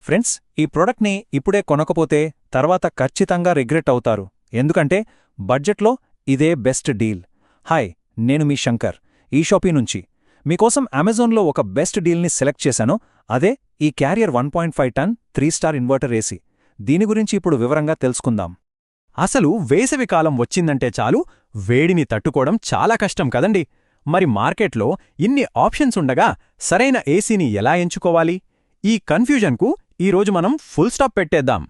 Friends, ఈ ప్రొడక్ట్ని ఇప్పుడే కొనకపోతే తర్వాత ఖచ్చితంగా రిగ్రెట్ అవుతారు. ఎందుకంటే బడ్జెట్లో ఇదే బెస్ట్ డీల్. హాయ్, నేను మీ శంకర్, ఈ షాపీ నుంచి మీకోసం అమెజాన్లో ఒక బెస్ట్ డీల్ని సెలెక్ట్ చేశాను. అదే ఈ క్యారియర్ 1.5 టన్ 3 స్టార్ ఇన్వర్టర్ ఏసీ. దీని గురించి ఇప్పుడు వివరంగా తెలుసుకుందాం. అసలు వేసవికాలం వచ్చిందంటే చాలు వేడిని తట్టుకోవడం చాలా కష్టం కదండి. మరి మార్కెట్లో ఇన్ని ఆప్షన్స్ ఉండగా సరైన ఏసీని ఎలా ఎంచుకోవాలి? ఈ కన్ఫ్యూజన్కు ఈరోజు మనం ఫుల్ స్టాప్ పెట్టేద్దాం.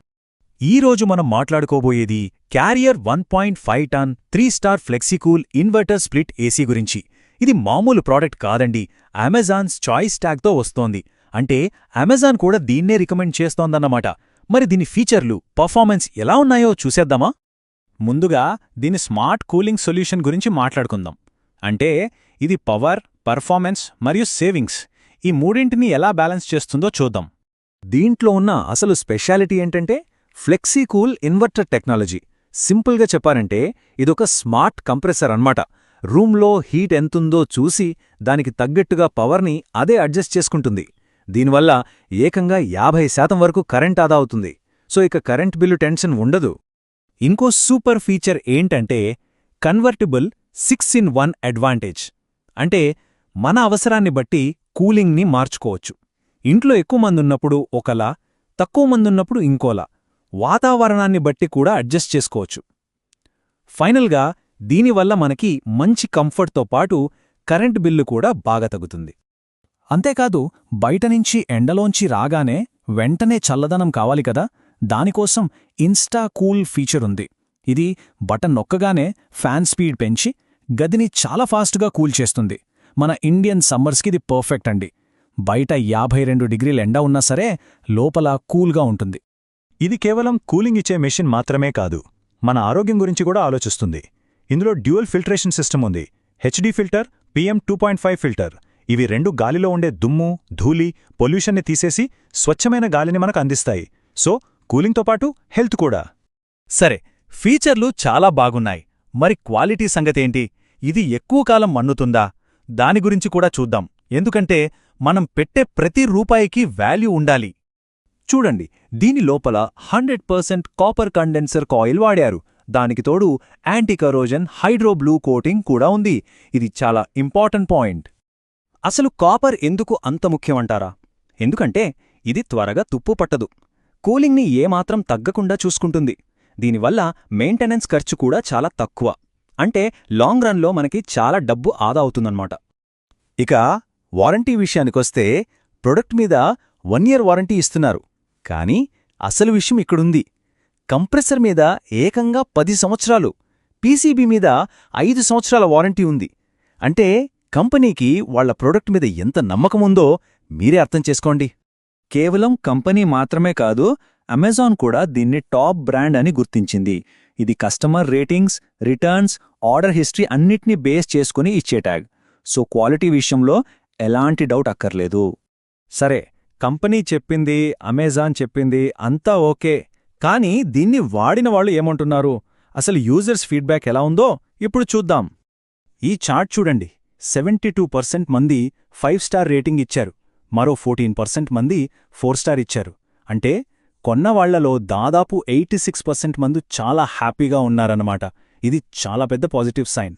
ఈరోజు మనం మాట్లాడుకోబోయేది క్యారియర్ 1.5 టన్ 3 స్టార్ ఫ్లెక్సీకూల్ ఇన్వర్టర్ స్ప్లిట్ ఏసీ గురించి. ఇది మామూలు ప్రోడక్ట్ కాదండి, అమెజాన్స్ చాయిస్ ట్యాగ్తో వస్తోంది. అంటే అమెజాన్ కూడా దీన్నే రికమెండ్ చేస్తోందన్నమాట. మరి దీని ఫీచర్లు, పర్ఫార్మెన్స్ ఎలా ఉన్నాయో చూసేద్దామా? ముందుగా దీని స్మార్ట్ కూలింగ్ సొల్యూషన్ గురించి మాట్లాడుకుందాం. అంటే ఇది పవర్, పర్ఫార్మెన్స్ మరియు సేవింగ్స్ ఈ మూడింటిని ఎలా బ్యాలెన్స్ చేస్తుందో చూద్దాం. దీంట్లో ఉన్న అసలు స్పెషాలిటీ ఏంటంటే ఫ్లెక్సీకూల్ ఇన్వర్టర్ టెక్నాలజీ. సింపుల్గా చెప్పారంటే ఇదొక స్మార్ట్ కంప్రెసర్ అన్నమాట. రూమ్లో హీట్ ఎంతుందో చూసి దానికి తగ్గట్టుగా పవర్ని అదే అడ్జస్ట్ చేసుకుంటుంది. దీనివల్ల ఏకంగా 50% వరకు కరెంట్ ఆదా అవుతుంది. సో ఇక కరెంట్ బిల్లు టెన్షన్ ఉండదు. ఇంకో సూపర్ ఫీచర్ ఏంటంటే కన్వర్టిబుల్ 6-in-1 అడ్వాంటేజ్. అంటే మన అవసరాన్ని బట్టి కూలింగ్ని మార్చుకోవచ్చు. ఇంట్లో ఎక్కువ మందున్నప్పుడు ఒకలా, తక్కువ మందున్నప్పుడు ఇంకోలా, వాతావరణాన్ని బట్టి కూడా అడ్జస్ట్ చేసుకోవచ్చు. ఫైనల్గా దీనివల్ల మనకి మంచి కంఫర్ట్తో పాటు కరెంట్ బిల్లు కూడా బాగా తగ్గుతుంది. అంతేకాదు బయటనుంచి ఎండలోంచి రాగానే వెంటనే చల్లదనం కావాలి కదా, దానికోసం ఇన్స్టా కూల్ ఫీచర్ ఉంది. ఇది బటన్ నొక్కగానే ఫ్యాన్ స్పీడ్ పెంచి గదిని చాలా ఫాస్ట్గా కూల్ చేస్తుంది. మన ఇండియన్ సమ్మర్స్కి ఇది పర్ఫెక్ట్ అండి. బయట 52 డిగ్రీల ఎండ ఉన్నా సరే లోపల కూల్గా ఉంటుంది. ఇది కేవలం కూలింగ్ ఇచ్చే మెషిన్ మాత్రమే కాదు, మన ఆరోగ్యం గురించి కూడా ఆలోచిస్తుంది. ఇందులో డ్యూయల్ ఫిల్టరేషన్ సిస్టమ్ ఉంది. HD filter, PM 2.5 filter. ఇవి రెండు గాలిలో ఉండే దుమ్ము, ధూళి, పొల్యూషన్ని తీసేసి స్వచ్ఛమైన గాలిని మనకు అందిస్తాయి. సో కూలింగ్తో పాటు హెల్త్ కూడా. సరే, ఫీచర్లు చాలా బాగున్నాయి. మరి క్వాలిటీ సంగతేంటి? ఇది ఎక్కువ కాలం మన్నుతుందా? దాని గురించి కూడా చూద్దాం. ఎందుకంటే మనం పెట్టే ప్రతి రూపాయికి వాల్యూ ఉండాలి. చూడండి, దీని లోపల 100% కాపర్ కండెన్సర్ కాయిల్ వాడారు. దానికి తోడు యాంటీ కరోజన్ హైడ్రోబ్లూ కోటింగ్ కూడా ఉంది. ఇది చాలా ఇంపార్టెంట్ పాయింట్. అసలు కాపర్ ఎందుకు అంత ముఖ్యమంటారా? ఎందుకంటే ఇది త్వరగా తుప్పు పట్టదు, కూలింగ్ని ఏమాత్రం తగ్గకుండా చూసుకుంటుంది. దీనివల్ల మెయింటెనెన్స్ ఖర్చు కూడా చాలా తక్కువ. అంటే లాంగ్ రన్లో మనకి చాలా డబ్బు ఆదా అవుతుందన్నమాట. ఇక వారంటీ విషయానికొస్తే ప్రొడక్ట్ మీద 1 year వారంటీ ఇస్తున్నారు. కానీ అసలు విషయం ఇక్కడుంది. కంప్రెసర్ మీద ఏకంగా 10 సంవత్సరాలు, పీసీబీ మీద 5 సంవత్సరాల వారంటీ ఉంది. అంటే కంపెనీకి వాళ్ల ప్రొడక్ట్ మీద ఎంత నమ్మకముందో మీరే అర్థం చేసుకోండి. కేవలం కంపెనీ మాత్రమే కాదు, అమెజాన్ కూడా దీన్ని టాప్ బ్రాండ్ అని గుర్తించింది. ఇది customer ratings, returns, order history అన్నిటినీ బేస్ చేసుకుని ఇచ్చే ట్యాగ్. సో క్వాలిటీ విషయంలో ఎలాంటి డౌట్ అక్కర్లేదు. సరే, కంపెనీ చెప్పింది, అమెజాన్ చెప్పింది అంతా ఓకే. కానీ దీన్ని వాడిన వాళ్ళు ఏమంటున్నారు, అసలు యూజర్స్ ఫీడ్బ్యాక్ ఎలా ఉందో ఇప్పుడు చూద్దాం. ఈ చార్ట్ చూడండి. 72% మంది 5 స్టార్ రేటింగ్ ఇచ్చారు, మరో 14% మంది 4 స్టార్ ఇచ్చారు. అంటే కొన్నవాళ్లలో దాదాపు 86% మంది చాలా హ్యాపీగా ఉన్నారన్నమాట. ఇది చాలా పెద్ద పాజిటివ్ సైన్.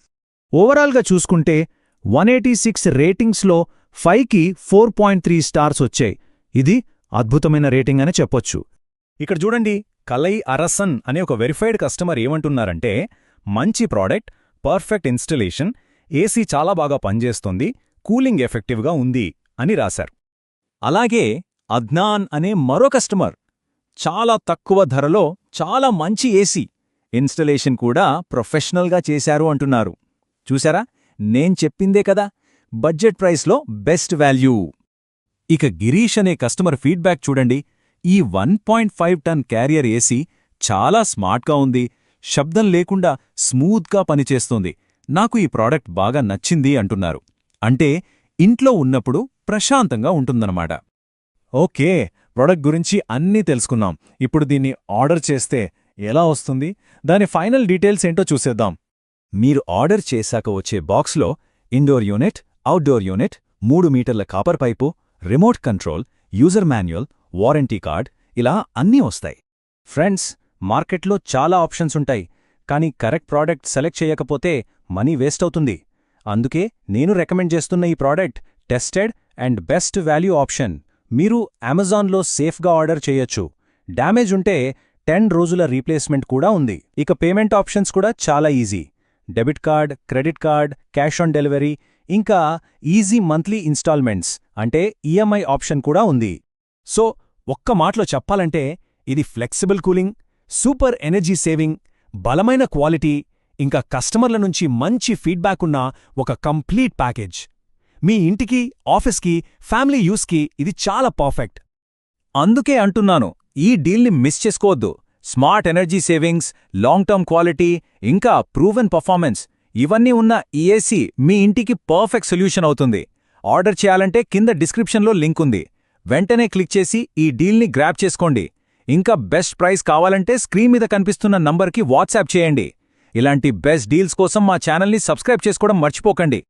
ఓవరాల్గా చూసుకుంటే 186 రేటింగ్స్లో 5కి 4.3 స్టార్స్ వచ్చాయి. ఇది అద్భుతమైన రేటింగ్ అని చెప్పొచ్చు. ఇక్కడ చూడండి, కలై అరసన్ అనే ఒక వెరిఫైడ్ కస్టమర్ ఏమంటున్నారంటే మంచి ప్రోడక్ట్, పర్ఫెక్ట్ ఇన్స్టలేషన్, ఏసీ చాలా బాగా పనిచేస్తుంది, కూలింగ్ ఎఫెక్టివ్గా ఉంది అని రాశారు. అలాగే అద్నాన్ అనే మరో కస్టమర్ చాలా తక్కువ ధరలో చాలా మంచి ఏసీ, ఇన్స్టలేషన్ కూడా ప్రొఫెషనల్గా చేశారు అంటున్నారు. చూసారా, నేను చెప్పిందే కదా, బడ్జెట్ ప్రైస్లో బెస్ట్ వాల్యూ. ఇక గిరీష్ అనే కస్టమర్ ఫీడ్బ్యాక్ చూడండి. ఈ 1.5 టన్ క్యారియర్ ఏసీ చాలా స్మార్ట్గా ఉంది, శబ్దం లేకుండా స్మూత్గా పనిచేస్తోంది, నాకు ఈ ప్రోడక్ట్ బాగా నచ్చింది అంటున్నారు. అంటే ఇంట్లో ఉన్నప్పుడు ప్రశాంతంగా ఉంటుందన్నమాట. ఓకే, ప్రోడక్ట్ గురించి అన్నీ తెలుసుకున్నాం. ఇప్పుడు దీన్ని ఆర్డర్ చేస్తే ఎలా వస్తుంది, దాని ఫైనల్ డీటెయిల్స్ ఏంటో చూసేద్దాం. మీరు ఆర్డర్ చేశాక వచ్చే బాక్స్లో ఇండోర్ యూనిట్, అవుట్డోర్ యూనిట్, 3 మీటర్ల copper pipe, remote control, user manual, warranty card, ఇలా అన్నీ వస్తాయి. ఫ్రెండ్స్, మార్కెట్లో చాలా ఆప్షన్స్ ఉంటాయి, కానీ కరెక్ట్ ప్రోడక్ట్ సెలెక్ట్ చేయకపోతే మనీ వేస్ట్ అవుతుంది. అందుకే నేను రికమెండ్ చేస్తున్న ఈ product tested and best value option. మీరు అమెజాన్లో సేఫ్గా ఆర్డర్ చేయొచ్చు. డ్యామేజ్ ఉంటే 10 రోజుల రీప్లేస్మెంట్ కూడా ఉంది. ఇక పేమెంట్ ఆప్షన్స్ కూడా చాలా easy. Debit card, credit card, cash on delivery, ఇంకా ఈజీ మంత్లీ ఇన్స్టాల్మెంట్స్ అంటే ఈఎంఐ ఆప్షన్ కూడా ఉంది. సో ఒక్క మాటలో చెప్పాలంటే ఇది flexible cooling, super energy saving, బలమైన క్వాలిటీ, ఇంకా కస్టమర్ల నుంచి మంచి ఫీడ్బ్యాక్ ఉన్న ఒక కంప్లీట్ ప్యాకేజ్. మీ ఇంటికి, ఆఫీస్కి, ఫ్యామిలీ యూస్కి ఇది చాలా పర్ఫెక్ట్. అందుకే అంటున్నాను, ఈ డీల్ని మిస్ చేసుకోవద్దు. Smart energy savings, long term quality, ఇంకా ప్రూవెన్ పర్ఫార్మెన్స్ ఇవన్నీ ఉన్న ఈ ఏసీ మీ ఇంటికి పర్ఫెక్ట్ సొల్యూషన్ అవుతుంది. ఆర్డర్ చేయాలంటే కింద డిస్క్రిప్షన్లో లింక్ ఉంది. వెంటనే క్లిక్ చేసి ఈ డీల్ని గ్రాబ్ చేసుకోండి. ఇంకా బెస్ట్ ప్రైస్ కావాలంటే స్క్రీన్ మీద కనిపిస్తున్న నంబర్కి వాట్సాప్ చేయండి. ఇలాంటి బెస్ట్ డీల్స్ కోసం మా ఛానల్ని సబ్స్క్రైబ్ చేసుకోవడం మర్చిపోకండి.